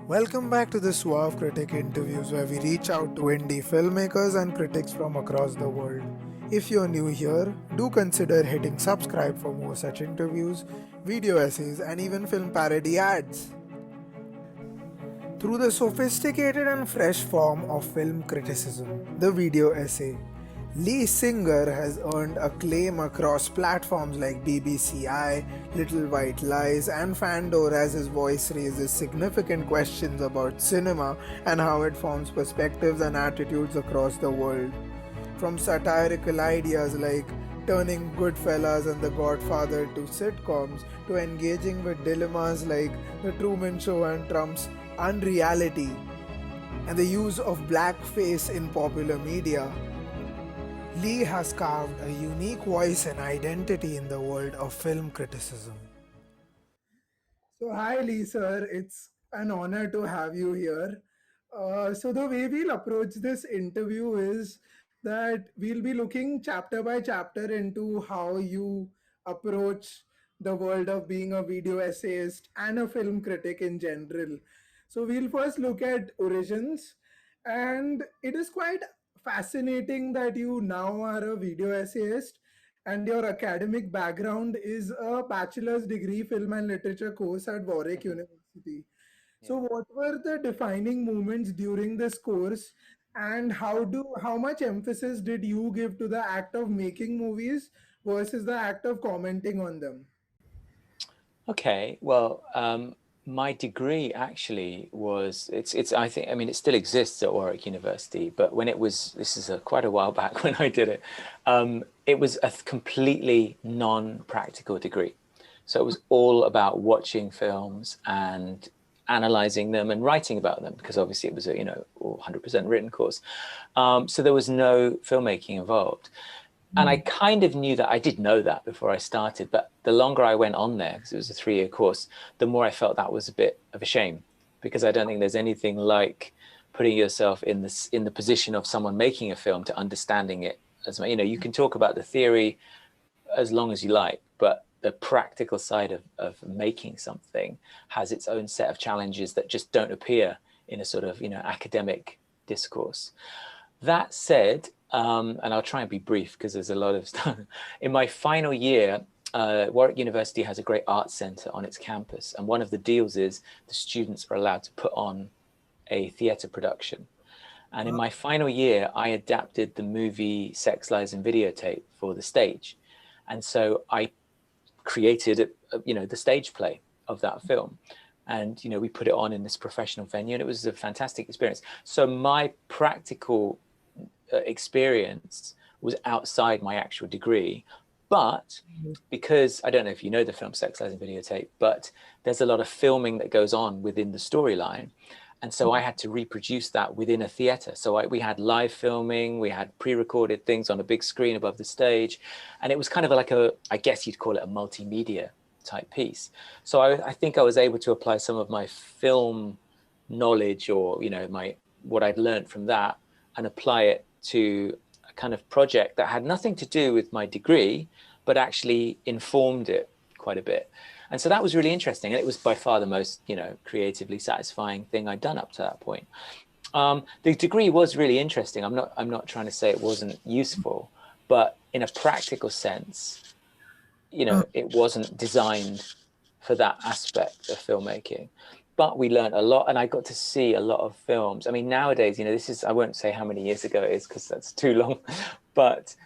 Welcome back to the Suave Critic interviews where we reach out to indie filmmakers and critics from across the world. If you're new here, do consider hitting subscribe for more such interviews, video essays, and even film parody ads. Through the sophisticated and fresh form of film criticism, the video essay, Leigh Singer has earned acclaim across platforms like BBCi, Little White Lies, and Fandor as his voice raises significant questions about cinema and how it forms perspectives and attitudes across the world. From satirical ideas like turning Goodfellas and The Godfather to sitcoms to engaging with dilemmas like The Truman Show and Trump's Unreality and the use of blackface in popular media, Leigh has carved a unique voice and identity in the world of film criticism. So, hi, Leigh, sir. It's an honor to have you here. So, the way we'll approach this interview is that we'll be looking chapter by chapter into how you approach the world of being a video essayist and a film critic in general. So, we'll first look at origins, and it is quite fascinating that you now are a video essayist and your academic background is a bachelor's degree film and literature course at Warwick Mhm. University. So Yeah. what were the defining moments during this course, and how much emphasis did you give to the act of making movies versus the act of commenting on them? Okay. Well, my degree actually was it's I think I mean it still exists at Warwick University, but when it was this is quite a while back when I did it was a completely non-practical degree. So it was all about watching films and analyzing them and writing about them because obviously it was a 100% written course. So there was no filmmaking involved. And I Hmm. kind of knew that. I did know that before I started, but the longer I went on there, because it was a 3-year course, the more I felt that was a bit of a shame, because I don't think there's anything like putting yourself in the position of someone making a film to understanding it. As you can talk about the theory as long as you like, but the practical side of making something has its own set of challenges that just don't appear in a sort of academic discourse. That said, and I'll try and be brief because there's a lot of stuff. In my final year, Warwick University has a great arts centre on its campus, and one of the deals is the students are allowed to put on a theatre production. And in my final year, I adapted the movie Sex, Lies and Videotape for the stage. And so I created, the stage play of that film. And, we put it on in this professional venue, and it was a fantastic experience. So my practical experience was outside my actual degree. But because I don't know if you know the film Sex, Lies and Videotape, but there's a lot of filming that goes on within the storyline. And so I had to reproduce that within a theater. So we had live filming, we had pre-recorded things on a big screen above the stage. And it was kind of like I guess you'd call it a multimedia type piece. So I think I was able to apply some of my film knowledge or, what I'd learned from that and apply it to a kind of project that had nothing to do with my degree, but actually informed it quite a bit. And so that was really interesting. And it was by far the most, creatively satisfying thing I'd done up to that point. The degree was really interesting. I'm not trying to say it wasn't useful, but in a practical sense, it wasn't designed for that aspect of filmmaking. But we learned a lot, and I got to see a lot of films. I mean, nowadays, this is, I won't say how many years ago it is because that's too long, but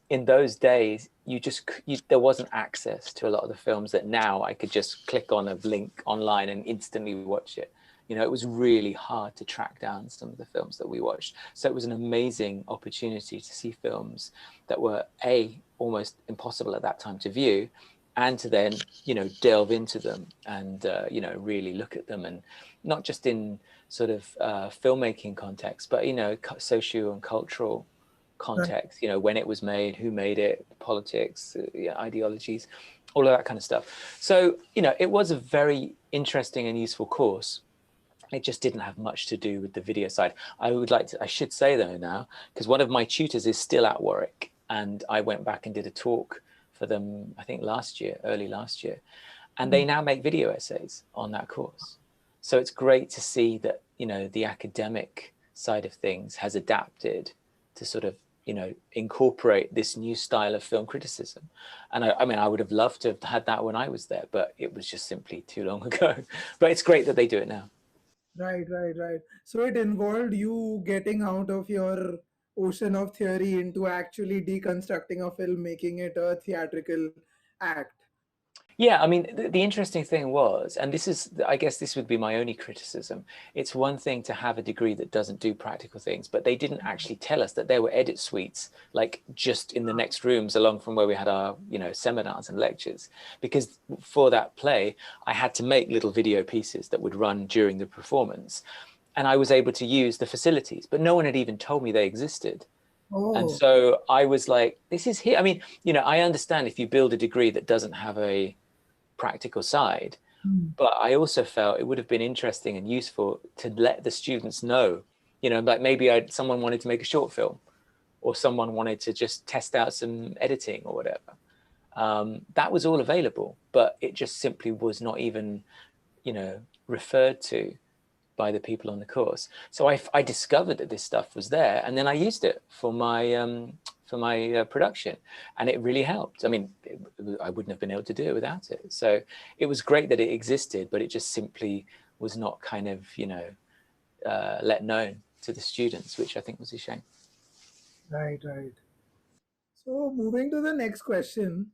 in those days, there wasn't access to a lot of the films that now I could just click on a link online and instantly watch it. It was really hard to track down some of the films that we watched. So it was an amazing opportunity to see films that were almost impossible at that time to view, and to then delve into them and really look at them, and not just in sort of filmmaking context, but socio and cultural context, when it was made, who made it, politics, ideologies, all of that kind of stuff. So it was a very interesting and useful course. It just didn't have much to do with the video side. I should say though now, because one of my tutors is still at Warwick, and I went back and did a talk for them, I think early last year, and they now make video essays on that course. So it's great to see that, the academic side of things has adapted to sort of, incorporate this new style of film criticism. And I mean, I would have loved to have had that when I was there, but it was just simply too long ago. But it's great that they do it now. Right, right, right. So it involved you getting out of your ocean of theory into actually deconstructing a film, making it a theatrical act. Yeah, I mean, the interesting thing was, and this is, I guess this would be my only criticism. It's one thing to have a degree that doesn't do practical things, but they didn't actually tell us that there were edit suites, like just in the next rooms along from where we had our, seminars and lectures. Because for that play, I had to make little video pieces that would run during the performance. And I was able to use the facilities, but no one had even told me they existed. And Oh, so I was like, this is here. I mean, I understand if you build a degree that doesn't have a practical side, hmm. but I also felt it would have been interesting and useful to let the students know, like maybe someone wanted to make a short film, or someone wanted to just test out some editing or whatever. That was all available, but it just simply was not even, referred to by the people on the course. So I discovered that this stuff was there, and then I used it for my production, and it really helped. I mean, I wouldn't have been able to do it without it. So it was great that it existed, but it just simply was not kind of let known to the students, which I think was a shame. Right, right. So moving to the next question,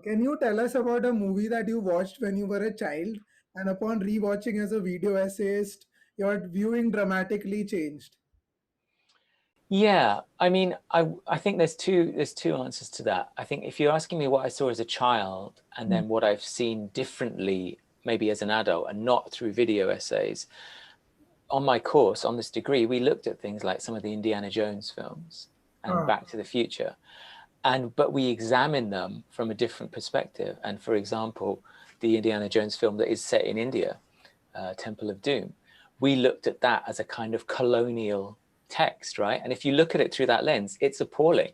can you tell us about a movie that you watched when you were a child, and upon rewatching as a video essayist, your viewing dramatically changed? Yeah, I mean, I think there's two answers to that. I think if you're asking me what I saw as a child and then what I've seen differently, maybe as an adult and not through video essays, on my course on this degree, we looked at things like some of the Indiana Jones films and Ah, Back to the Future, but we examined them from a different perspective. And for example, the Indiana Jones film that is set in India, Temple of Doom, we looked at that as a kind of colonial text, right? And if you look at it through that lens, it's appalling.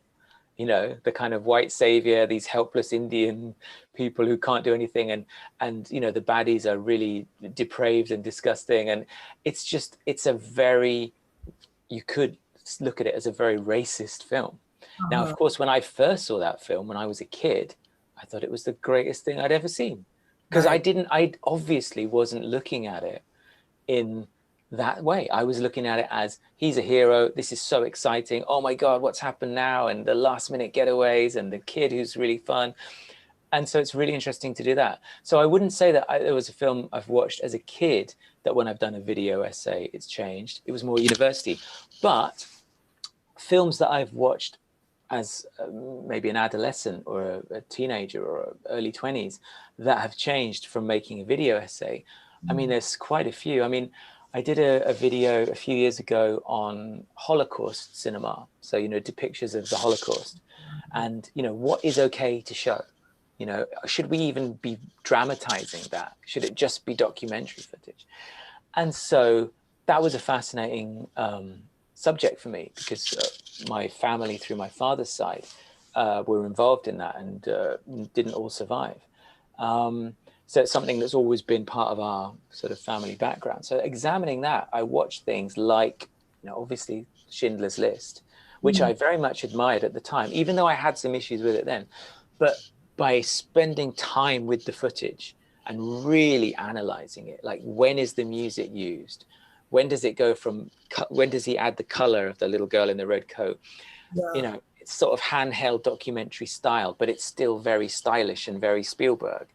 The kind of white savior, these helpless Indian people who can't do anything, and the baddies are really depraved and disgusting. And it's a very, you could look at it as a very racist film. Now, of uh-huh. course, when I first saw that film when I was a kid, I thought it was the greatest thing I'd ever seen, because Right. I obviously wasn't looking at it in that way. I was looking at it as, he's a hero. This is so exciting. Oh my God, what's happened now? And the last minute getaways and the kid who's really fun. And so it's really interesting to do that. So I wouldn't say that there was a film I've watched as a kid that when I've done a video essay, it's changed. It was more university. But films that I've watched as maybe an adolescent or a teenager or early 20s that have changed from making a video essay, I mean, there's quite a few. I mean, I did a video a few years ago on Holocaust cinema. So, depictions of the Holocaust and, what is okay to show? Should we even be dramatizing that? Should it just be documentary footage? And so that was a fascinating subject for me, because my family, through my father's side, were involved in that and didn't all survive. So it's something that's always been part of our sort of family background. So examining that, I watched things like, obviously Schindler's List, which Mm. I very much admired at the time, even though I had some issues with it then. But by spending time with the footage and really analyzing it, like, when is the music used? When does it go from, when does he add the color of the little girl in the red coat? Yeah. It's sort of handheld documentary style, but it's still very stylish and very Spielberg.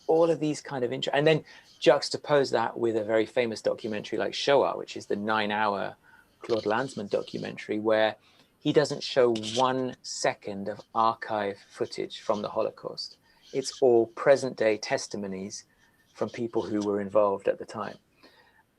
All of these kind of and then juxtapose that with a very famous documentary like Shoah, which is the 9-hour Claude Lanzmann documentary, where he doesn't show 1 second of archive footage from the Holocaust. It's all present day testimonies from people who were involved at the time.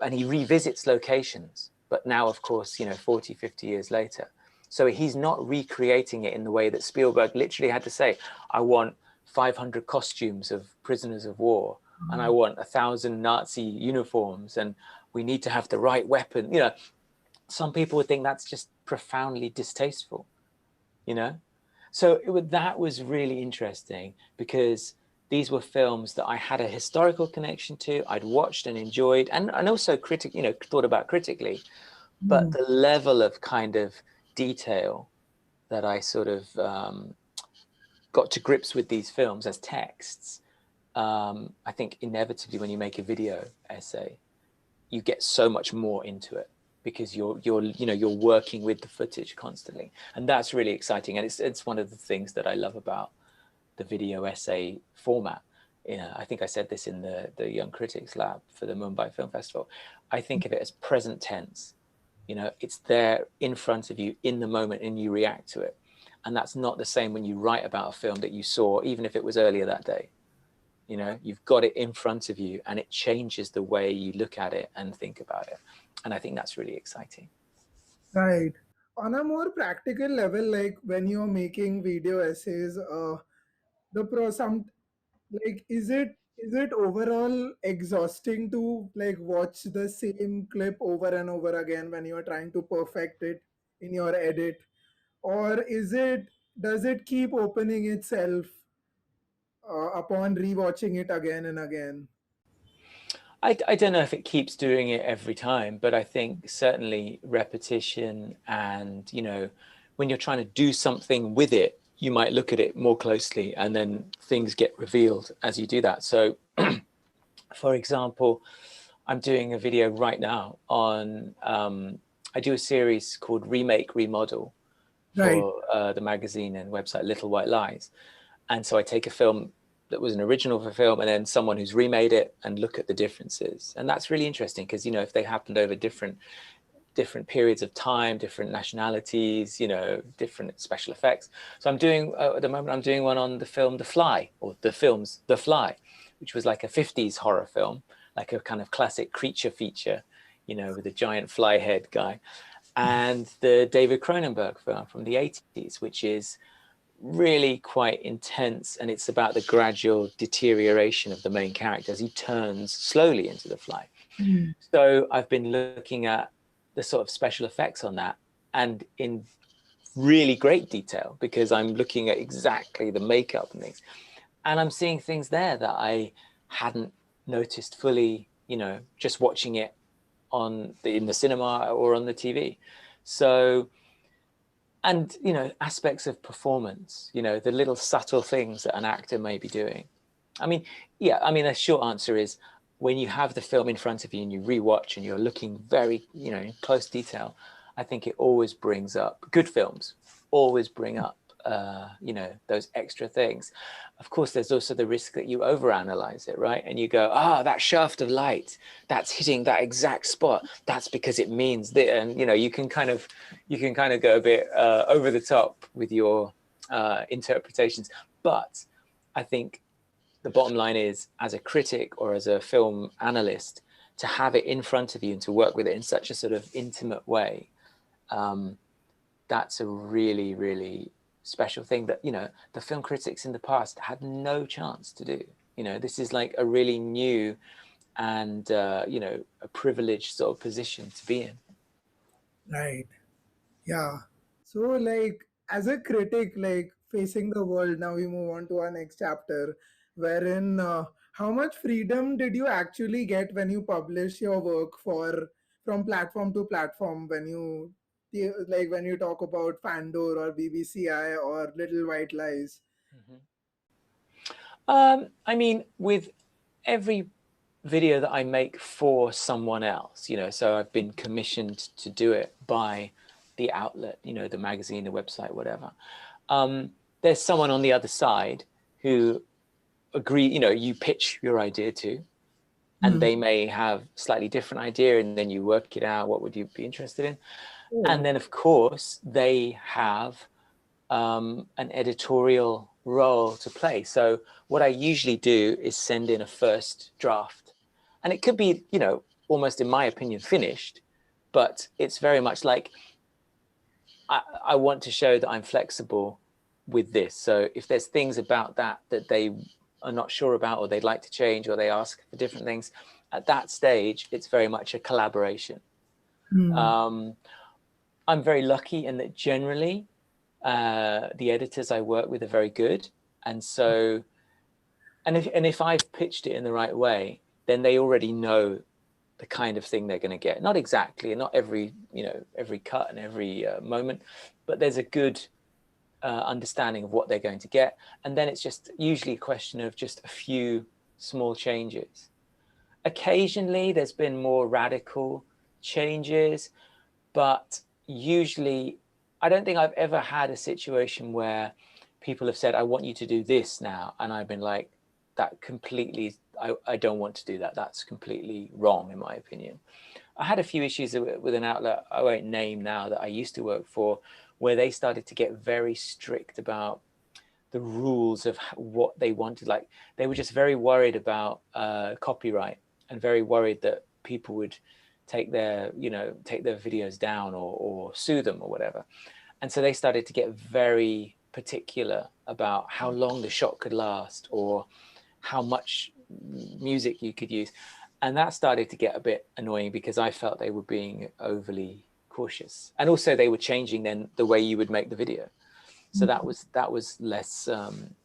And he revisits locations, but now, of course, 40, 50 years later. So he's not recreating it in the way that Spielberg literally had to say, I want 500 costumes of prisoners of war, and I want 1,000 Nazi uniforms, and we need to have the right weapon. Some people would think that's just profoundly distasteful, you know? So that was really interesting, because these were films that I had a historical connection to, I'd watched and enjoyed, and also thought about critically. But Mm. the level of kind of detail that I sort of got to grips with these films as texts, I think inevitably when you make a video essay, you get so much more into it because you're working with the footage constantly, and that's really exciting. And it's one of the things that I love about the video essay format. I think I said this in the Young Critics Lab for the Mumbai Film Festival. I think of it as present tense. It's there in front of you in the moment, and you react to it. And that's not the same when you write about a film that you saw, even if it was earlier that day. You've got it in front of you, and it changes the way you look at it and think about it. And I think that's really exciting. Right. On a more practical level, like when you're making video essays, the pro some like is it overall exhausting to like watch the same clip over and over again when you're trying to perfect it in your edit, or does it keep opening itself upon rewatching it again and again? I don't know if it keeps doing it every time, but I think certainly repetition and, when you're trying to do something with it, you might look at it more closely and then things get revealed as you do that. So, for example, I'm doing a video right now on, I do a series called Remake, Remodel Right. for the magazine and website Little White Lies. And so I take a film that was an original for film and then someone who's remade it and look at the differences. And that's really interesting because, if they happened over different periods of time, different nationalities, different special effects. So at the moment, I'm doing one on the film The Fly, or the films The Fly, which was like a 50s horror film, like a kind of classic creature feature, with a giant fly head guy. And the David Cronenberg film from the 80s, which is really quite intense, and it's about the gradual deterioration of the main character as he turns slowly into the fly. Mm. So I've been looking at the sort of special effects on that, and in really great detail, because I'm looking at exactly the makeup and things, and I'm seeing things there that I hadn't noticed fully, just watching it in the cinema or on the TV. So, and aspects of performance, the little subtle things that an actor may be doing. I mean, yeah, a short answer is, when you have the film in front of you and you rewatch and you're looking very, in close detail, I think it always brings up good films, always bring up, those extra things. Of course, there's also the risk that you overanalyze it, right? And you go, that shaft of light, that's hitting that exact spot. That's because it means that, and you can kind of go a bit over the top with your interpretations. But I think the bottom line is, as a critic or as a film analyst, to have it in front of you and to work with it in such a sort of intimate way, that's a really, really special thing that, the film critics in the past had no chance to do. This is like a really new and, a privileged sort of position to be in. Right. Yeah. So, like, as a critic, like facing the world, now we move on to our next chapter, wherein how much freedom did you actually get when you publish your work from platform to platform? When you talk about Fandor or BBCi or Little White Lies. With every video that I make for someone else, so I've been commissioned to do it by the outlet, the magazine, the website, whatever. There's someone on the other side who you pitch your idea to, and Hmm. they may have slightly different idea, and then you work it out. What would you be interested in? And Oh. then, of course, they have an editorial role to play. So what I usually do is send in a first draft, and it could be, almost, in my opinion, finished, but it's very much like, I want to show that I'm flexible with this. So if there's things about that they are not sure about, or they'd like to change, or they ask for different things, at that stage, it's very much a collaboration. Hmm. Um, I'm very lucky in that generally the editors I work with are very good. And so, and if I've pitched it in the right way, then they already know the kind of thing they're going to get. Not exactly, not every, you know, every cut and every moment, but there's a good understanding of what they're going to get. And then it's just usually a question of just a few small changes. Occasionally there's been more radical changes, but usually I don't think I've ever had a situation where people have said, I want you to do this now. And I've been like, that completely, I don't want to do that. That's completely wrong, in my opinion. I had a few issues with an outlet I won't name now that I used to work for, where they started to get very strict about the rules of what they wanted. Like they were just very worried about copyright and very worried that people would take their, you know, take their videos down or sue them or whatever. And so they started to get very particular about how long the shot could last or how much music you could use. And that started to get a bit annoying because I felt they were being overly cautious. And also they were changing then the way you would make the video. So that was less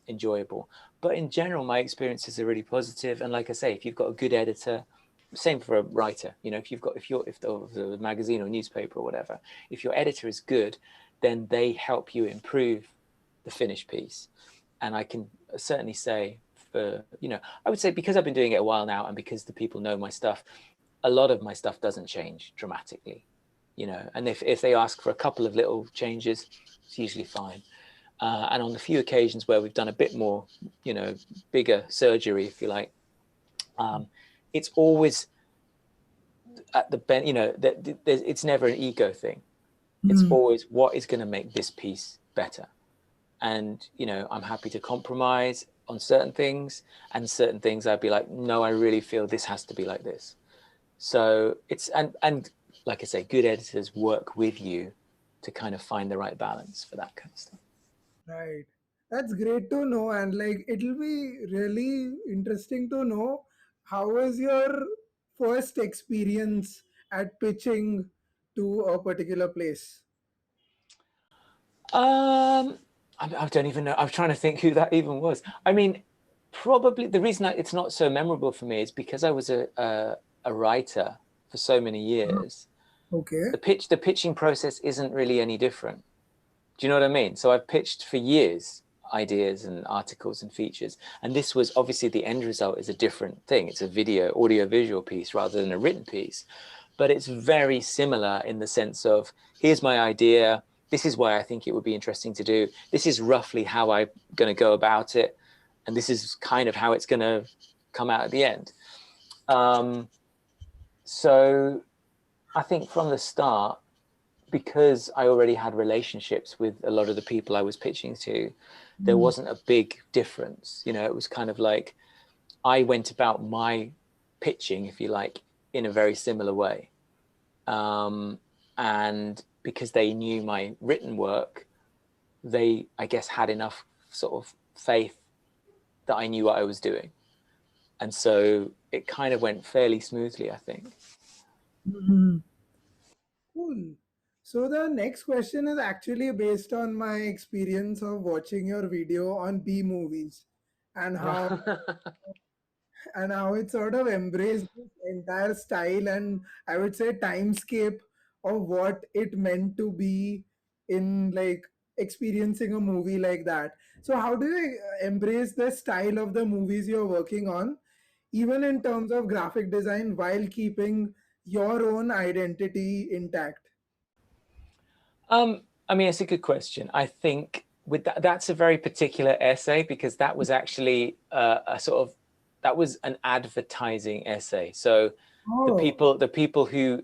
enjoyable. But in general, my experiences are really positive. And like I say, if you've got a good editor, same for a writer, you know, if the magazine or newspaper or whatever, if your editor is good, then they help you improve the finished piece. And I can certainly say for, you know, I would say because I've been doing it a while now and because the people know my stuff, a lot of my stuff doesn't change dramatically, you know, and if they ask for a couple of little changes, it's usually fine. And on the few occasions where we've done a bit more, you know, bigger surgery, if you like, it's always at the you know, it's never an ego thing. It's always what is going to make this piece better. And, you know, I'm happy to compromise on certain things, and certain things I'd be like, no, I really feel this has to be like this. So it's, and like I say, good editors work with you to kind of find the right balance for that kind of stuff. Right. That's great to know. And like, it'll be really interesting to know how was your first experience at pitching to a particular place? I don't even know. I'm trying to think who that even was. I mean, probably the reason it's not so memorable for me is because I was a writer for so many years. Okay. The pitching process isn't really any different. Do you know what I mean? So I've pitched for years ideas and articles and features, and this was obviously the end result is a different thing. It's a audio visual piece rather than a written piece, but it's very similar in the sense of here's my idea. This is why I think it would be interesting to do. This is roughly how I'm going to go about it, and this is kind of how it's going to come out at the end. So I think from the start, because I already had relationships with a lot of the people I was pitching to, there wasn't a big difference. You know, it was kind of like I went about my pitching, if you like, in a very similar way. And because they knew my written work, they, I guess, had enough sort of faith that I knew what I was doing. And so it kind of went fairly smoothly, I think. Mhm. Cool. So the next question is actually based on my experience of watching your video on B movies and how it sort of embraced this entire style and I would say timescape of what it meant to be in like experiencing a movie like that. So how do you embrace the style of the movies you're working on, even in terms of graphic design, while keeping your own identity intact? I mean, it's a good question. I think with that's a very particular essay because that was actually a sort of that was an advertising essay. So Oh, the people who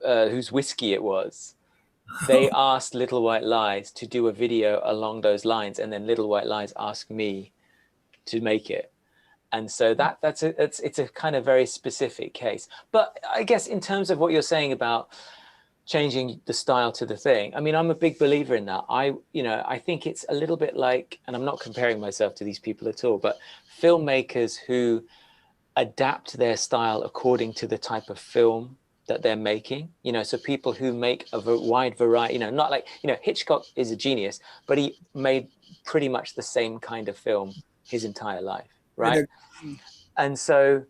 whose whiskey it was, they asked Little White Lies to do a video along those lines, and then Little White Lies asked me to make it. And so it's a kind of very specific case. But I guess in terms of what you're saying about changing the style to the thing, I mean, I'm a big believer in that. I think it's a little bit like, and I'm not comparing myself to these people at all, but filmmakers who adapt their style according to the type of film that they're making, so people who make a wide variety, not like, Hitchcock is a genius, but he made pretty much the same kind of film his entire life, right? And so,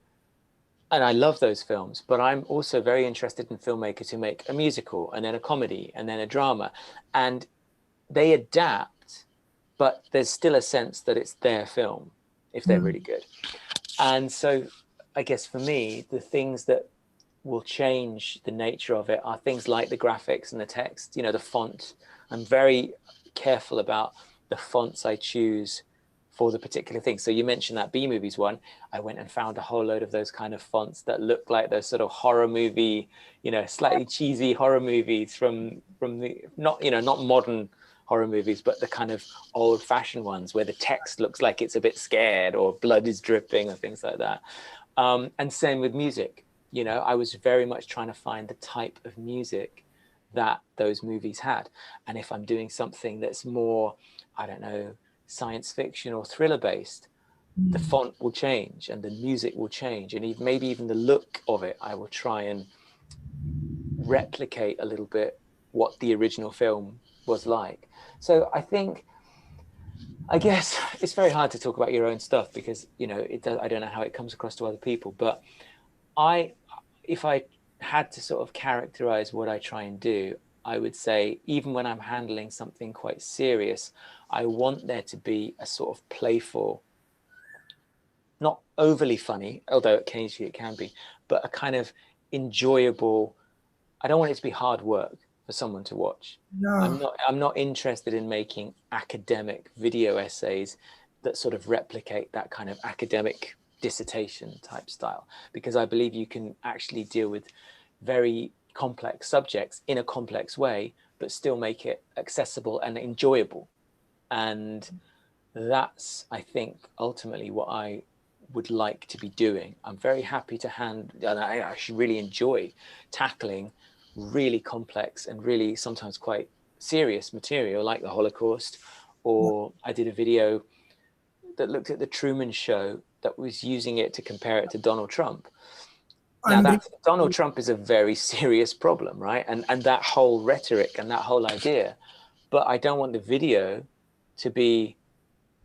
and I love those films, but I'm also very interested in filmmakers who make a musical and then a comedy and then a drama, and they adapt, but there's still a sense that it's their film if they're really good. And so I guess for me, the things that will change the nature of it are things like the graphics and the text, you know, the font. I'm very careful about the fonts I choose for the particular thing. So you mentioned that B movies one. I went and found a whole load of those kind of fonts that look like those sort of horror movie, you know, slightly cheesy horror movies from the, not, you know, not modern horror movies, but the kind of old fashioned ones where the text looks like it's a bit scared or blood is dripping or things like that. And same with music. You know, I was very much trying to find the type of music that those movies had. And if I'm doing something that's more, I don't know, science fiction or thriller based, the font will change and the music will change. And maybe even the look of it, I will try and replicate a little bit what the original film was like. So I guess it's very hard to talk about your own stuff because, you know, I don't know how it comes across to other people, but if I had to sort of characterize what I try and do, I would say even when I'm handling something quite serious, I want there to be a sort of playful, not overly funny, although occasionally it can be, but a kind of enjoyable. I don't want it to be hard work for someone to watch. Yeah. I'm not interested in making academic video essays that sort of replicate that kind of academic dissertation type style, because I believe you can actually deal with very complex subjects in a complex way, but still make it accessible and enjoyable. And that's, I think, ultimately what I would like to be doing. I'm very happy to and I actually really enjoy tackling really complex and really sometimes quite serious material like the Holocaust, or I did a video that looked at the Truman Show that was using it to compare it to Donald Trump. Now Unreal. that Donald Trump is a very serious problem, right? And that whole rhetoric and that whole idea, but I don't want the video to be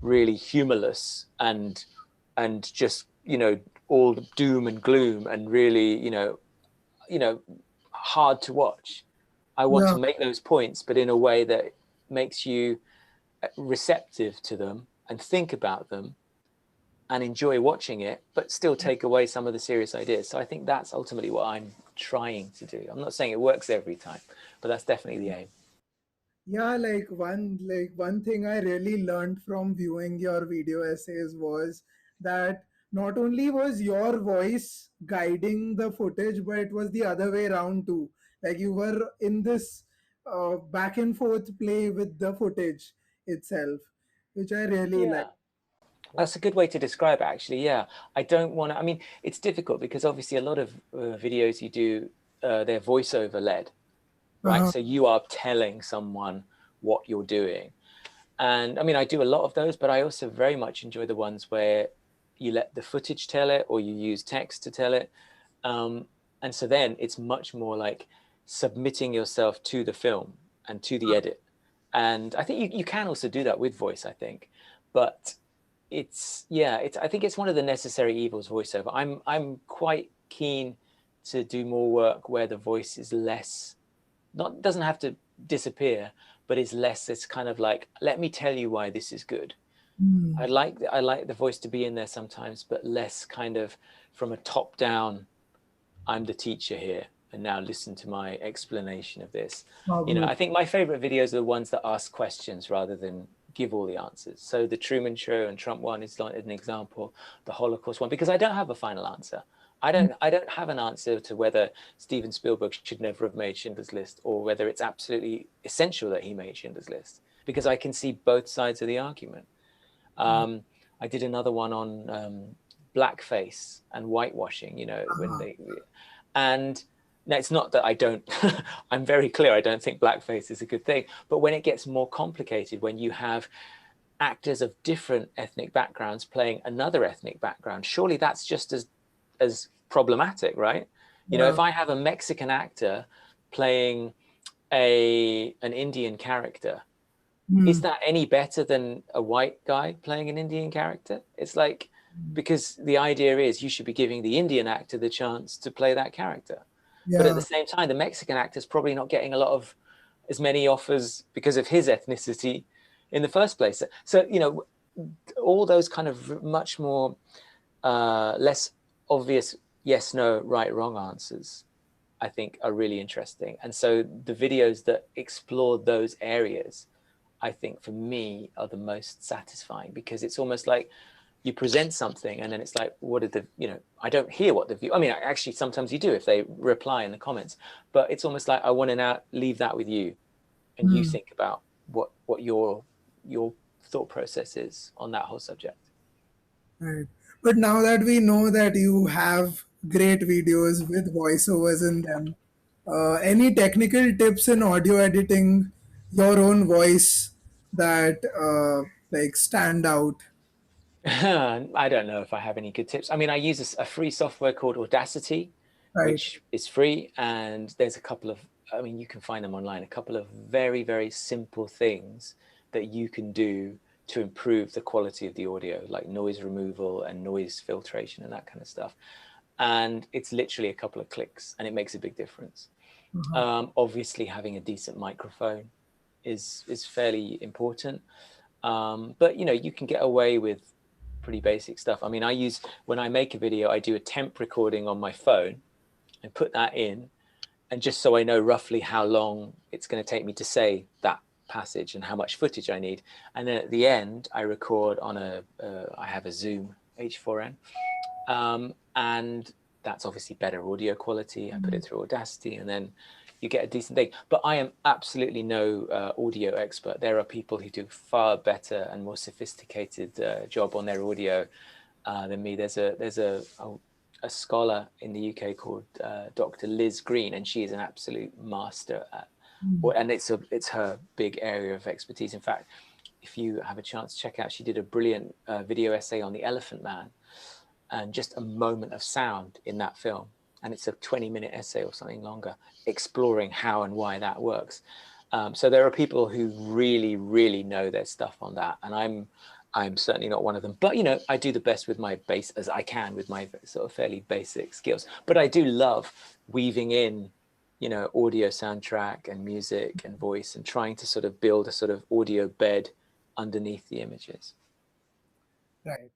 really humorless and just, you know, all doom and gloom and really, you know, hard to watch. I want Yeah. to make those points, but in a way that makes you receptive to them and think about them and enjoy watching it, but still take away some of the serious ideas. So I think that's ultimately what I'm trying to do. I'm not saying it works every time, but that's definitely the aim. Yeah, like one thing I really learned from viewing your video essays was that not only was your voice guiding the footage, but it was the other way around too. Like you were in this back and forth play with the footage itself, which I really like. Yeah. That's a good way to describe it, actually. Yeah. I don't want to, I mean, it's difficult because obviously a lot of videos you do, they're voiceover led, right? Uh-huh. So you are telling someone what you're doing. And I mean, I do a lot of those, but I also very much enjoy the ones where you let the footage tell it or you use text to tell it. And so then it's much more like submitting yourself to the film and to the edit. And I think you can also do that with voice, I think. But I think it's one of the necessary evils voiceover. I'm quite keen to do more work where the voice is less, not doesn't have to disappear, but is less. It's kind of like, let me tell you why this is good. Hmm. I like the voice to be in there sometimes, but less kind of from a top down. I'm the teacher here, and now listen to my explanation of this. You know, Marvelous. I think my favorite videos are the ones that ask questions rather than give all the answers. So the Truman Show and Trump one is like an example. The Holocaust one, because I don't have a final answer. I don't have an answer to whether Steven Spielberg should never have made Schindler's List or whether it's absolutely essential that he made Schindler's List, because I can see both sides of the argument. I did another one on blackface and whitewashing, you know, when Uh-huh. they, and now it's not that I don't, I'm very clear, I don't think blackface is a good thing, but when it gets more complicated, when you have actors of different ethnic backgrounds playing another ethnic background, surely that's just as problematic, right? You know, Yeah. if I have a Mexican actor playing an Indian character, is Hmm. that any better than a white guy playing an Indian character? It's like, because the idea is you should be giving the Indian actor the chance to play that character. But at the Yeah. same time, the Mexican actor's probably not getting a lot of as many offers because of his ethnicity in the first place. So, all those kind of much more less obvious yes, no, right, wrong answers, I think, are really interesting. And so the videos that explore those areas, I think, for me, are the most satisfying, because it's almost like you present something and then it's like, what did I don't hear what the view, I mean, actually, sometimes you do if they reply in the comments, but it's almost like I want to now leave that with you, and you Hmm. think about what your thought process is on that whole subject. Right. But now that we know that you have great videos with voiceovers in them, any technical tips in audio editing, your own voice that like stand out? I don't know if I have any good tips. I mean, I use a free software called Audacity, Right. which is free, and there's a couple of, I mean, you can find them online, a couple of very, very simple things that you can do to improve the quality of the audio, like noise removal and noise filtration and that kind of stuff. And it's literally a couple of clicks, and it makes a big difference. Uh-huh. Obviously, having a decent microphone is fairly important. But you can get away with pretty basic stuff. I mean, when I make a video, I do a temp recording on my phone and put that in, and just so I know roughly how long it's going to take me to say that passage and how much footage I need. And then at the end, I record on I have a Zoom H4n, and that's obviously better audio quality. I put it through Audacity, and then you get a decent thing. But I am absolutely no audio expert. There are people who do far better and more sophisticated job on their audio than me. There's a scholar in the UK called Dr. Liz Green, and she is an absolute master at, and it's her big area of expertise. In fact, if you have a chance, check out. She did a brilliant video essay on the Elephant Man, and just a moment of sound in that film. And it's a 20-minute essay or something longer, exploring how and why that works. So there are people who really, really know their stuff on that, and I'm certainly not one of them. But I do the best with my base as I can with my sort of fairly basic skills. But I do love weaving in, audio soundtrack and music and voice, and trying to sort of build a sort of audio bed underneath the images. Right.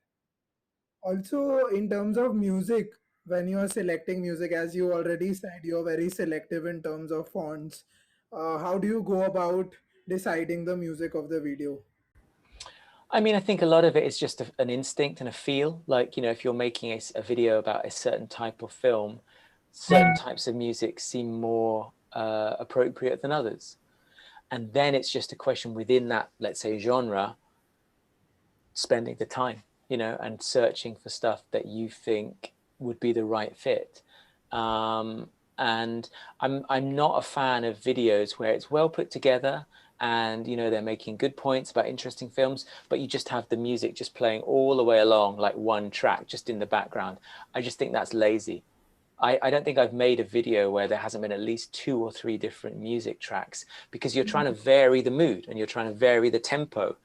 Also, in terms of music, when you are selecting music, as you already said, you're very selective in terms of fonts. How do you go about deciding the music of the video? I mean, I think a lot of it is just an instinct and a feel. Like, if you're making a video about a certain type of film, certain types of music seem more appropriate than others. And then it's just a question within that, let's say, genre, spending the time, and searching for stuff that you think would be the right fit. And I'm not a fan of videos where it's well put together, and they're making good points about interesting films, but you just have the music just playing all the way along, like one track just in the background. I just think that's lazy. I don't think I've made a video where there hasn't been at least 2 or 3 different music tracks, because you're trying to vary the mood and you're trying to vary the tempo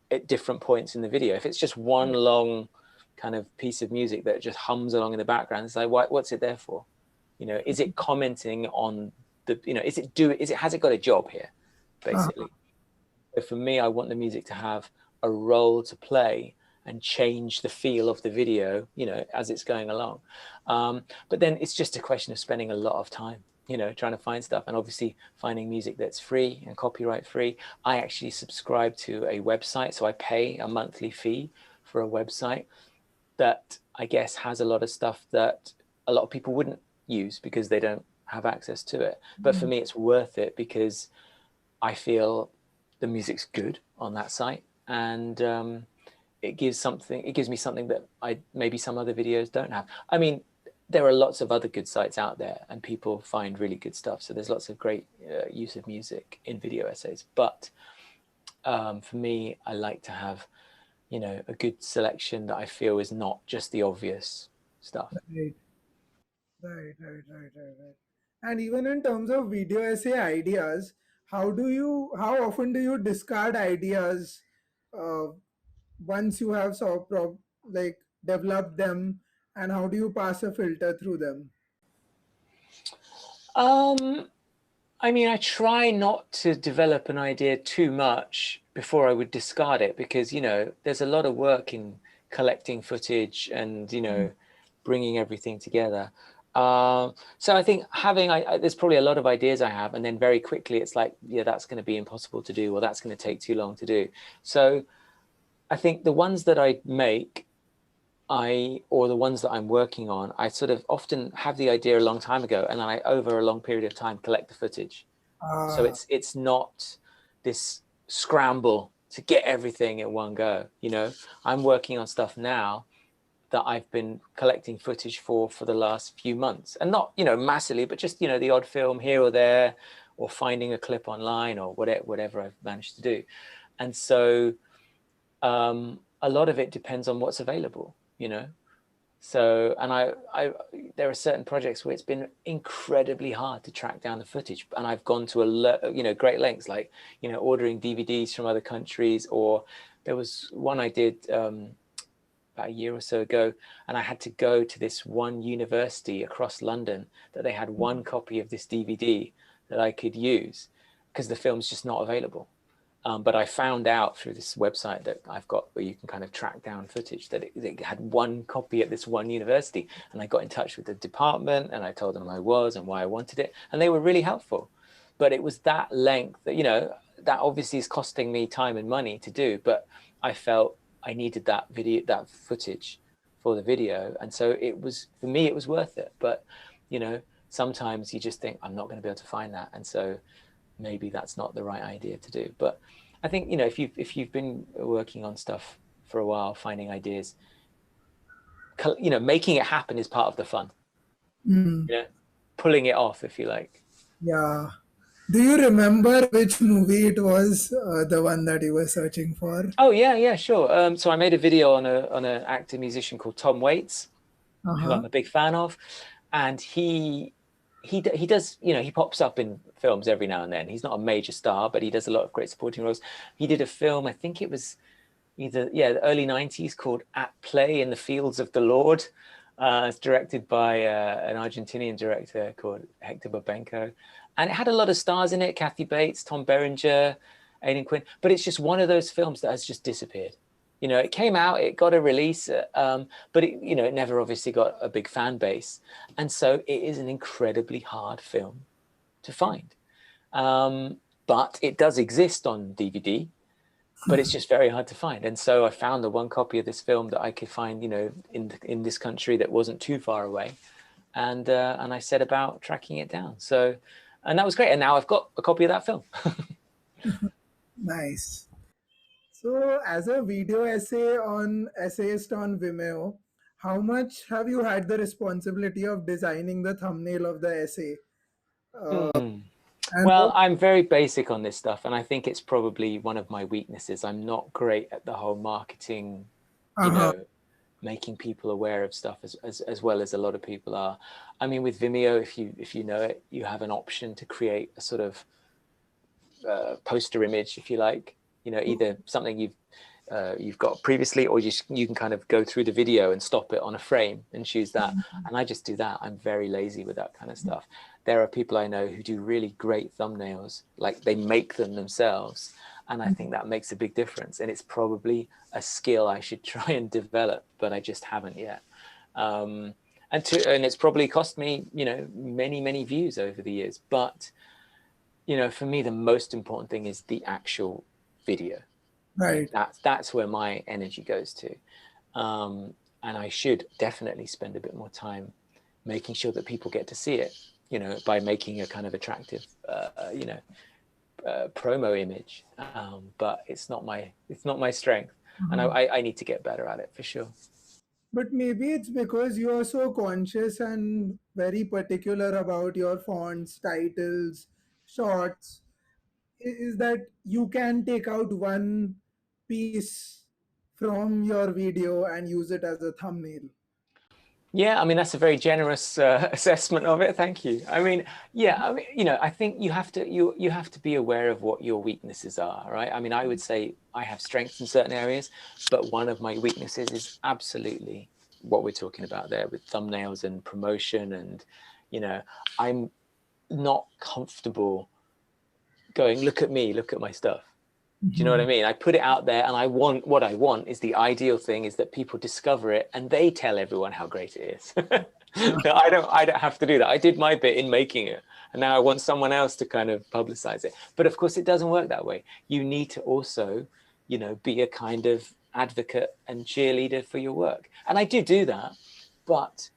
at different points in the video. If it's just one long kind of piece of music that just hums along in the background, it's like, what's it there for? Is it commenting on the, has it got a job here, Uh, basically? So for me, I want the music to have a role to play and change the feel of the video, as it's going along. But then it's just a question of spending a lot of time, trying to find stuff, and obviously finding music that's free and copyright free. I actually subscribe to a website, so I pay a monthly fee for a website that I guess has a lot of stuff that a lot of people wouldn't use because they don't have access to it. But for me, it's worth it because I feel the music's good on that site, and it gives me something that I maybe some other videos don't have. I mean, there are lots of other good sites out there, and people find really good stuff. So there's lots of great use of music in video essays. But for me, I like to have, a good selection that I feel is not just the obvious stuff. right, right. And even in terms of video essay ideas, how often do you discard ideas uh, once you have like develop them, and how do you pass a filter through them? I mean, I try not to develop an idea too much before I would discard it because, there's a lot of work in collecting footage and, bringing everything together. So I think there's probably a lot of ideas I have, and then very quickly it's like, yeah, that's going to be impossible to do, or that's going to take too long to do. So I think the ones that I make, or the ones that I'm working on, I sort of often have the idea a long time ago, and I, over a long period of time, collect the footage. So Uh, it's not this scramble to get everything in one go. I'm working on stuff now that I've been collecting footage for the last few months, and not massively, but just the odd film here or there, or finding a clip online, or whatever I've managed to do. And so a lot of it depends on what's available. So, and there are certain projects where it's been incredibly hard to track down the footage, and I've gone to great lengths, like ordering DVDs from other countries. Or there was one I did about a year or so ago, and I had to go to this one university across London that they had one copy of this DVD that I could use because the film's just not available. But I found out through this website that I've got, where you can kind of track down footage, that it had one copy at this one university. And I got in touch with the department, and I told them I was and why I wanted it. And they were really helpful. But it was that length that, that obviously is costing me time and money to do. But I felt I needed that footage for the video. And so for me, it was worth it. But, sometimes you just think, I'm not going to be able to find that. And so maybe that's not the right idea to do. But I think, if you've been working on stuff for a while, finding ideas, making it happen is part of the fun. Pulling it off, if you like. yeah. Do you remember which movie it was, the one that you were searching for? Oh yeah, sure. So I made a video on an actor musician called Tom Waits, who Uh-huh. I'm a big fan of, and he does, he pops up in films every now and then. He's not a major star, but he does a lot of great supporting roles. He did a film, I think it was the early 90s, called At Play in the Fields of the Lord. It's directed by an Argentinian director called Hector Babenco. And it had a lot of stars in it: Kathy Bates, Tom Berenger, Aidan Quinn. But it's just one of those films that has just disappeared. It came out, it got a release, but it never obviously got a big fan base. And so it is an incredibly hard film to find. But it does exist on DVD, but it's just very hard to find. And so I found the one copy of this film that I could find, in this country that wasn't too far away. And I set about tracking it down. So, and that was great. And now I've got a copy of that film. Nice. So, as a video essayist on Vimeo, how much have you had the responsibility of designing the thumbnail of the essay? Hmm. And Well, what? I'm very basic on this stuff, and I think it's probably one of my weaknesses. I'm not great at the whole marketing, you Uh-huh. know, making people aware of stuff as well as a lot of people are. I mean, with Vimeo, if you know it, you have an option to create a sort of poster image, if you like. Either something you've got previously, or you can kind of go through the video and stop it on a frame and choose that. And I just do that. I'm very lazy with that kind of stuff. There are people I know who do really great thumbnails, like they make them themselves. And I think that makes a big difference. And it's probably a skill I should try and develop, but I just haven't yet. And it's probably cost me, many, many views over the years. But, for me, the most important thing is the actual video. Right, Right. that's where my energy goes to, and I should definitely spend a bit more time making sure that people get to see it, by making a kind of attractive, promo image. But it's not my strength, and I need to get better at it for sure. But maybe it's because you are so conscious and very particular about your fonts, titles, shots, is that you can take out one piece from your video and use it as a thumbnail. Yeah, I mean, that's a very generous assessment of it. Thank you. I mean, yeah, I mean, I think you have to be aware of what your weaknesses are, right? I mean, I would say I have strengths in certain areas, but one of my weaknesses is absolutely what we're talking about there with thumbnails and promotion. And, you know, I'm not comfortable going, look at me, look at my stuff. Do you know what I mean? I put it out there, and what I want is the ideal thing is that people discover it and they tell everyone how great it is. No, I don't have to do that. I did my bit in making it, and now I want someone else to kind of publicize it. But of course, it doesn't work that way. You need to also, you know, be a kind of advocate and cheerleader for your work. And I do that, but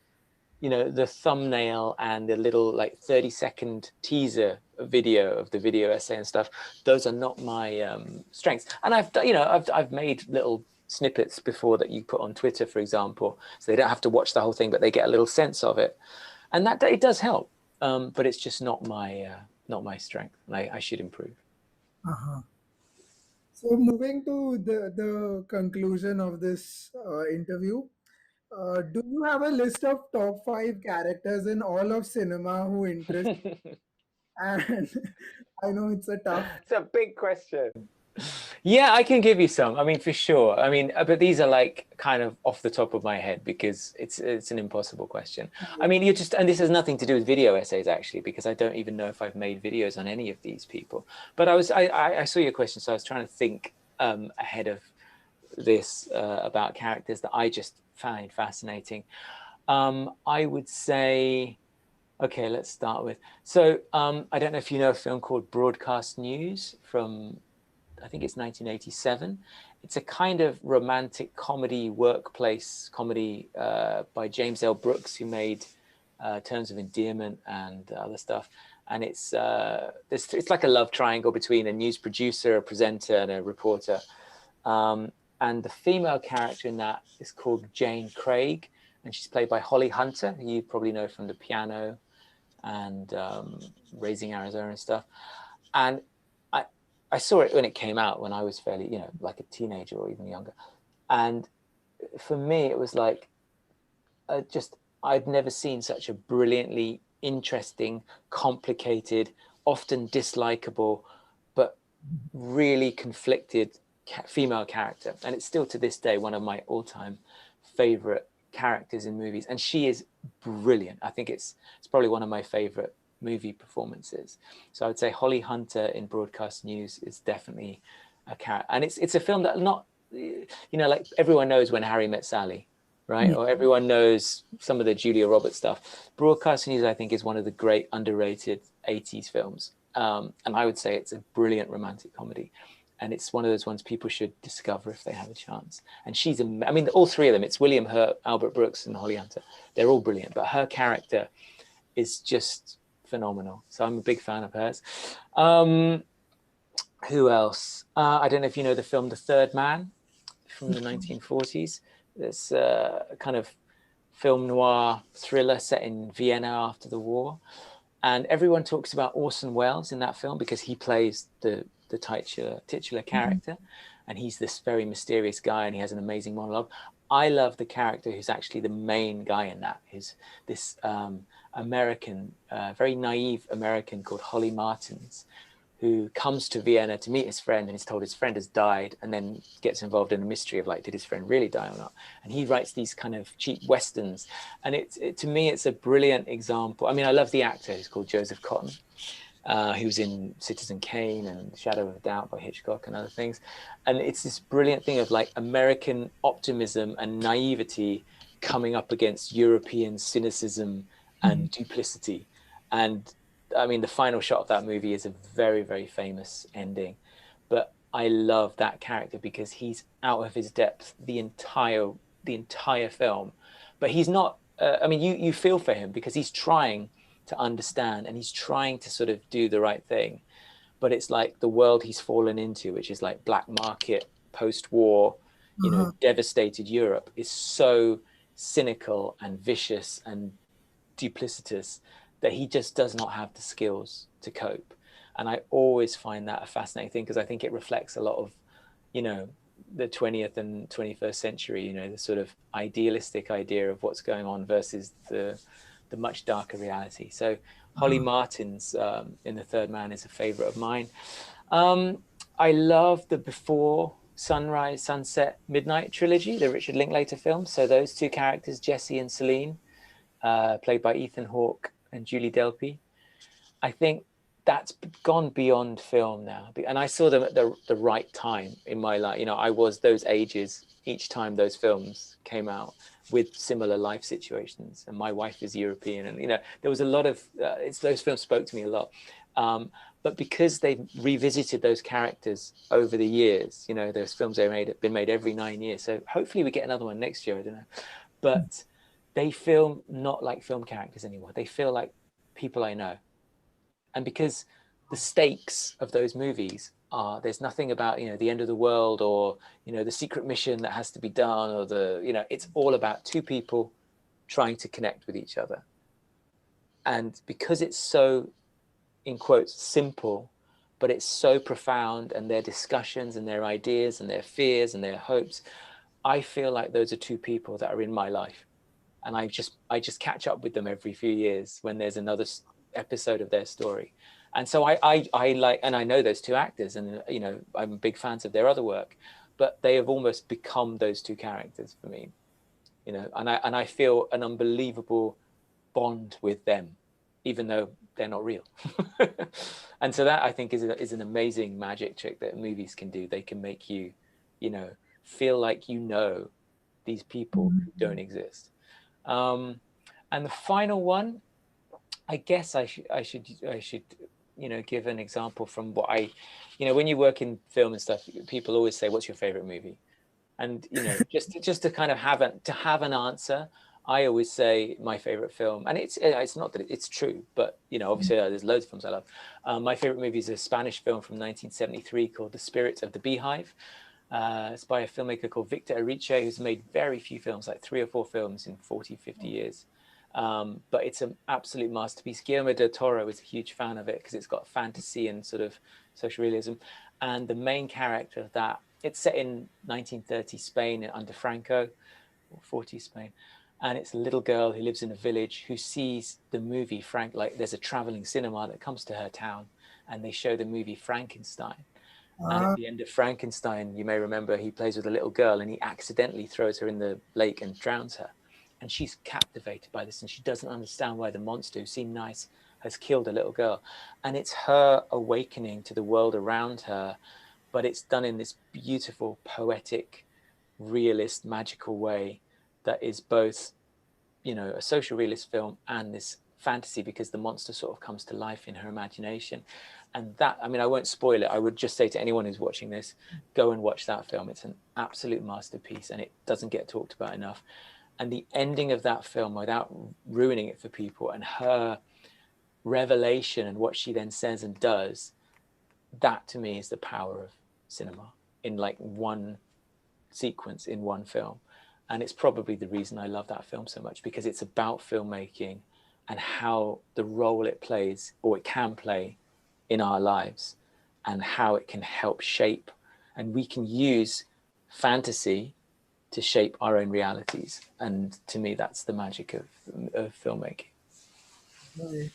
you know, the thumbnail and the little like 30-second teaser video of the video essay and stuff, those are not my strengths. And I've made little snippets before that you put on Twitter, for example, so they don't have to watch the whole thing, but they get a little sense of it, and that it does help. But it's just not my strength, and I should improve. Uh-huh. So moving to the conclusion of this interview, do you have a list of top five characters in all of cinema who interest? And I know it's a tough. It's a big question. Yeah, I can give you some. I mean, for sure. I mean, but these are like kind of off the top of my head because it's an impossible question. I mean, and this has nothing to do with video essays actually, because I don't even know if I've made videos on any of these people. But I saw your question, so I was trying to think ahead of this about characters that I just find fascinating. I would say, okay, let's start with. So I don't know if you know a film called Broadcast News from, I think it's 1987. It's a kind of romantic comedy, workplace comedy by James L. Brooks, who made Terms of Endearment and other stuff. And it's like a love triangle between a news producer, a presenter, and a reporter. And the female character in that is called Jane Craig, and she's played by Holly Hunter, who you probably know from The Piano and Raising Arizona and stuff. And I saw it when it came out when I was fairly, you know, like a teenager or even younger. And for me, it was like, I'd never seen such a brilliantly interesting, complicated, often dislikable, but really conflicted female character. And it's still to this day one of my all-time favorite characters in movies. And she is brilliant. I think it's probably one of my favorite movie performances. So I would say Holly Hunter in Broadcast News is definitely a character. And it's a film that not, you know, like everyone knows When Harry Met Sally, right? Or everyone knows some of the Julia Roberts stuff. Broadcast News, I think, is one of the great underrated 80s films. And I would say it's a brilliant romantic comedy. And it's one of those ones people should discover if they have a chance. And she's, I mean, all three of them, it's William Hurt, Albert Brooks, and Holly Hunter. They're all brilliant, but her character is just phenomenal. So I'm a big fan of hers. Who else? I don't know if you know the film The Third Man from the 1940s. It's a kind of film noir thriller set in Vienna after the war. And everyone talks about Orson Welles in that film because he plays the titular character, and he's this very mysterious guy, and he has an amazing monologue. I love the character who's actually the main guy in that. Who's this American, very naive American called Holly Martins, who comes to Vienna to meet his friend, and is told his friend has died, and then gets involved in a mystery of like, did his friend really die or not? And he writes these kind of cheap westerns, and to me, it's a brilliant example. I mean, I love the actor who's called Joseph Cotton, who was in Citizen Kane and Shadow of a Doubt by Hitchcock and other things. And it's this brilliant thing of like American optimism and naivety coming up against European cynicism and duplicity. And I mean, the final shot of that movie is a very, very famous ending. But I love that character because he's out of his depth the entire film. But he's not, I mean, you feel for him because he's trying to understand, and he's trying to sort of do the right thing, but it's like the world he's fallen into, which is like black market, post-war, you know, devastated Europe, is so cynical and vicious and duplicitous that he just does not have the skills to cope. And I always find that a fascinating thing because I think it reflects a lot of, you know, the 20th and 21st century, you know, the sort of idealistic idea of what's going on versus the much darker reality. So Holly Martins in The Third Man is a favorite of mine. I love the Before Sunrise, Sunset, Midnight trilogy, the Richard Linklater films. So those two characters, Jesse and Celine, played by Ethan Hawke and Julie Delpy. I think that's gone beyond film now. And I saw them at the right time in my life. You know, I was those ages each time those films came out with similar life situations. And my wife is European. And, you know, there was a lot of, those films spoke to me a lot. But because they've revisited those characters over the years, you know, those films have been made every 9 years. So hopefully we get another one next year. I don't know. But they feel not like film characters anymore. They feel like people I know. And because the stakes of those movies are, there's nothing about, you know, the end of the world or, you know, the secret mission that has to be done or the, you know, it's all about two people trying to connect with each other. And because it's so, in quotes, simple, but it's so profound, and their discussions and their ideas and their fears and their hopes, I feel like those are two people that are in my life. And I just catch up with them every few years when there's another episode of their story. And so I like, and I know those two actors, and, you know, I'm big fans of their other work, but they have almost become those two characters for me, you know, and I feel an unbelievable bond with them, even though they're not real. And so that, I think, is an amazing magic trick that movies can do. They can make you, you know, feel like, you know, these people who don't exist. And the final one, I guess I should, you know, give an example from what you know, when you work in film and stuff, people always say, "What's your favorite movie?" And, you know, just to kind of have an answer, I always say my favorite film, and it's not that it's true, but, you know, obviously there's loads of films I love. My favorite movie is a Spanish film from 1973 called The Spirit of the Beehive. It's by a filmmaker called Victor Erice, who's made very few films, like 3 or 4 films in 40, 50 years. But it's an absolute masterpiece. Guillermo del Toro is a huge fan of it because it's got fantasy and sort of social realism. And the main character of that, it's set in 1930 Spain under Franco, or 40 Spain. And it's a little girl who lives in a village who sees the movie like there's a traveling cinema that comes to her town, and they show the movie Frankenstein. And at the end of Frankenstein, you may remember, he plays with a little girl and he accidentally throws her in the lake and drowns her. And she's captivated by this, and she doesn't understand why the monster, who seemed nice, has killed a little girl. And it's her awakening to the world around her, but it's done in this beautiful, poetic, realist, magical way that is both, you know, a social realist film and this fantasy, because the monster sort of comes to life in her imagination. And that, I mean, I won't spoil it. I would just say to anyone who's watching this, go and watch that film. It's an absolute masterpiece, and it doesn't get talked about enough. And the ending of that film, without ruining it for people, and her revelation and what she then says and does, that to me is the power of cinema in like one sequence in one film. And it's probably the reason I love that film so much, because it's about filmmaking and how the role it plays, or it can play, in our lives, and how it can help shape, and we can use fantasy to shape our own realities. And to me, that's the magic of filmmaking. Right.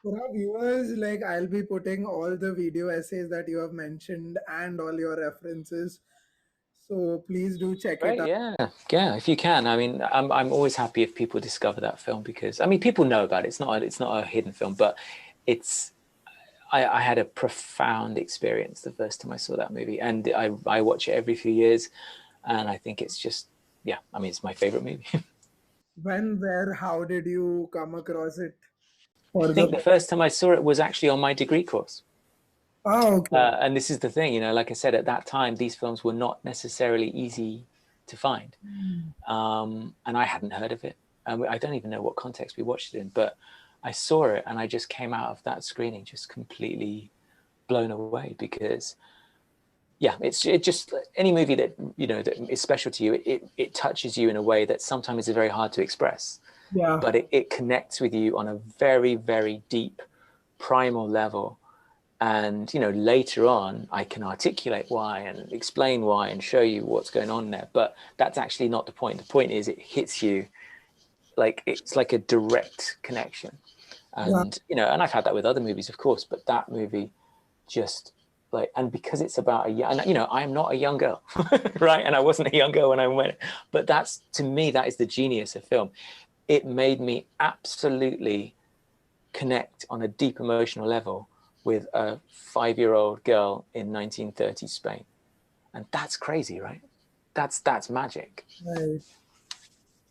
For our viewers, like, I'll be putting all the video essays that you have mentioned and all your references. So please do check it Great, out. yeah, yeah. If you can, I mean, I'm always happy if people discover that film, because I mean, people know about it. It's not a hidden film, but it's. I had a profound experience the first time I saw that movie, and I watch it every few years, and I think it's just, yeah. I mean, it's my favorite movie. When, where, how did you come across it? I For the think the first time I saw it was actually on my degree course. okay. And this is the thing, you know, like I said, at that time, these films were not necessarily easy to find. And I hadn't heard of it. I don't even know what context we watched it in, but I saw it and I just came out of that screening just completely blown away, because yeah, it just, any movie that, you know, that is special to you, it touches you in a way that sometimes is very hard to express, Yeah. but it connects with you on a very, very deep, primal level. And, you know, later on, I can articulate why and explain why and show you what's going on there. But that's actually not the point. The point is it hits you like, it's like a direct connection. Yeah. And, you know, and I've had that with other movies, of course, but that movie just like, and because it's about a young, you know, I'm not a young girl, right? And I wasn't a young girl when I went, but that's, to me, that is the genius of film. It made me absolutely connect on a deep emotional level with a 5-year-old girl in 1930s Spain. And that's crazy, right? That's magic. Right.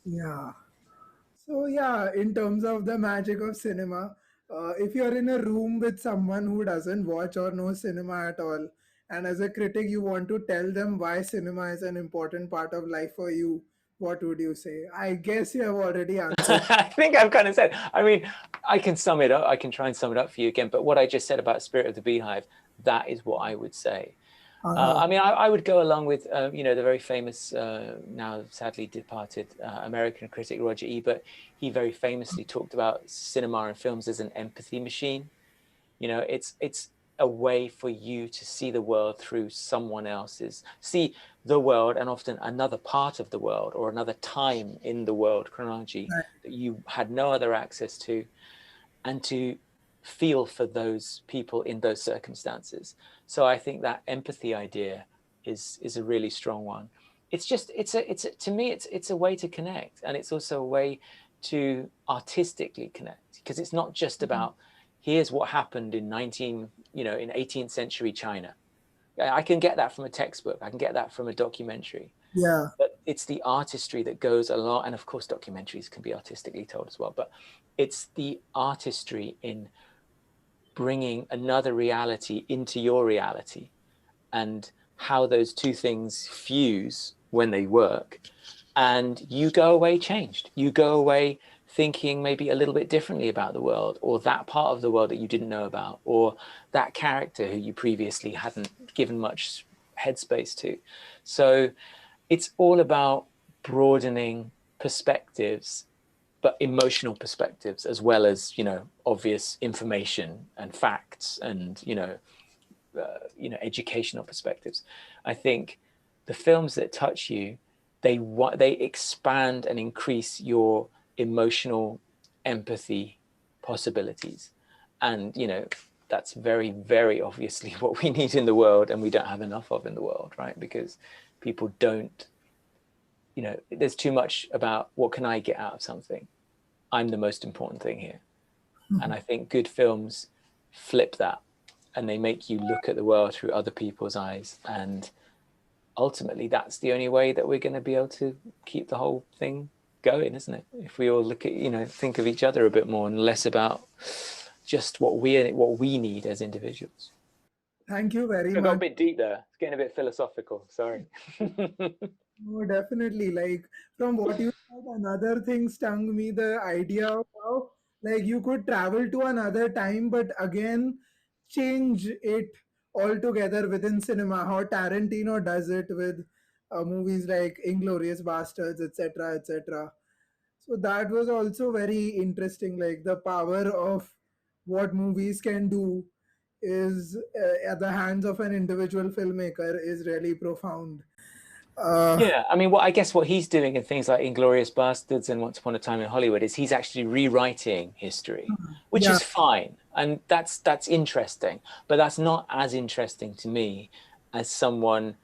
Yeah. So yeah, in terms of the magic of cinema, if you're in a room with someone who doesn't watch or know cinema at all, and as a critic you want to tell them why cinema is an important part of life for you, what would you say? I guess you have already answered. I think I've kind of said, I mean, I can sum it up. I can try and sum it up for you again. But what I just said about Spirit of the Beehive, that is what I would say. Uh, I mean, I would go along with, you know, the very famous, now sadly departed American critic Roger Ebert. He very famously talked about cinema and films as an empathy machine. You know, it's a way for you to see the world through someone else's, see the world and often another part of the world or another time in the world chronology that you had no other access to, and to feel for those people in those circumstances. So I think that empathy idea is a really strong one. It's just to me it's a way to connect, and it's also a way to artistically connect, because it's not just about here's what happened in 18th century China. I can get that from a textbook. I can get that from a documentary. yeah, But it's the artistry that goes along, and of course documentaries can be artistically told as well, but it's the artistry in bringing another reality into your reality, and how those two things fuse when they work, and you go away changed. You go away thinking maybe a little bit differently about the world, or that part of the world that you didn't know about, or that character who you previously hadn't given much headspace to. So it's all about broadening perspectives, but emotional perspectives, as well as, you know, obvious information and facts, and educational perspectives. I think the films that touch you, they expand and increase your emotional empathy possibilities, and that's very, very obviously what we need in the world, and we don't have enough of in the world, right? Because people don't, there's too much about what can I get out of something. I'm the most important thing here. And I think good films flip that, and they make you look at the world through other people's eyes. And ultimately, that's the only way that we're going to be able to keep the whole thing going, isn't it? If we all look at, think of each other a bit more and less about just what we need as individuals. thank you very I got a much. bit deep there. It's getting a bit philosophical. Sorry. No, definitely. Like from what you said, another thing stung me, the idea of how like you could travel to another time, but again change it altogether within cinema. How Tarantino does it with movies like Inglorious Bastards, etc., etc. So that was also very interesting. Like the power of what movies can do is at the hands of an individual filmmaker is really profound. Uh, Yeah, I mean, I guess what he's doing in things like Inglorious Bastards and Once Upon a Time in Hollywood is he's actually rewriting history, which yeah, is fine, and that's interesting. But that's not as interesting to me as someone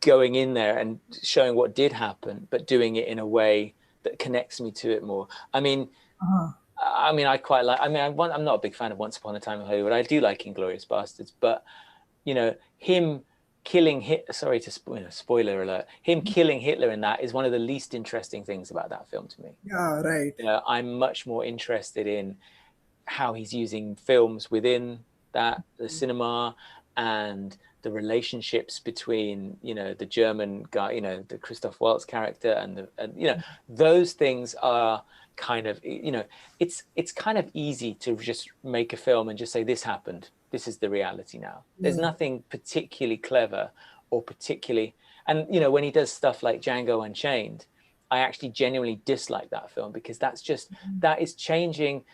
going in there and showing what did happen, but doing it in a way that connects me to it more. uh-huh. I quite like. I'm not a big fan of Once Upon a Time in Hollywood. I do like Inglorious Bastards, but him killing Hitler, sorry to spoiler alert, him killing Hitler in that is one of the least interesting things about that film to me. Yeah, right. I'm much more interested in how he's using films within that, the cinema, and the relationships between the German guy, the Christoph Waltz character, and those things are kind of it's kind of easy to just make a film and just say this happened, this is the reality now. There's Yeah. nothing particularly clever or particularly, and when he does stuff like Django Unchained, I actually genuinely dislike that film, because that is changing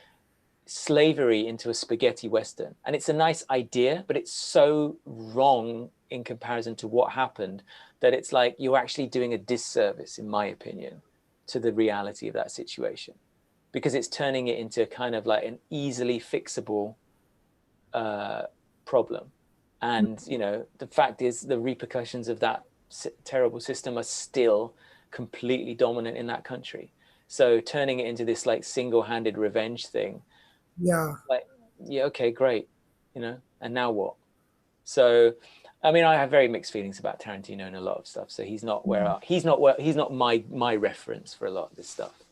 slavery into a spaghetti western, and it's a nice idea, but it's so wrong in comparison to what happened that it's like you're actually doing a disservice, in my opinion, to the reality of that situation, because it's turning it into kind of like an easily fixable problem. And the fact is, the repercussions of that terrible system are still completely dominant in that country. So turning it into this like single-handed revenge thing, Yeah. like, yeah, okay, great, and now what? So, I mean, I have very mixed feelings about Tarantino and a lot of stuff. So he's not my reference for a lot of this stuff.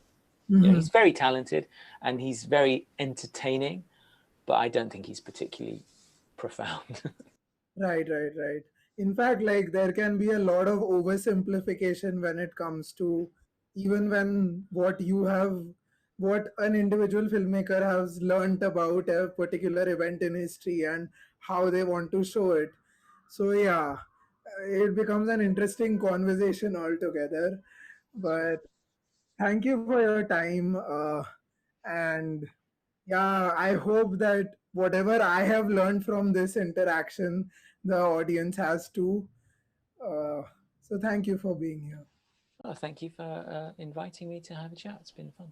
Mhm. He's very talented and he's very entertaining, but I don't think he's particularly profound. Right, right, right. In fact, like there can be a lot of oversimplification when it comes to even when what an individual filmmaker has learnt about a particular event in history and how they want to show it. So, yeah, it becomes an interesting conversation altogether. But thank you for your time. And yeah, I hope that whatever I have learned from this interaction, the audience has too. Uh, so thank you for being here. Oh, thank you for inviting me to have a chat. It's been fun.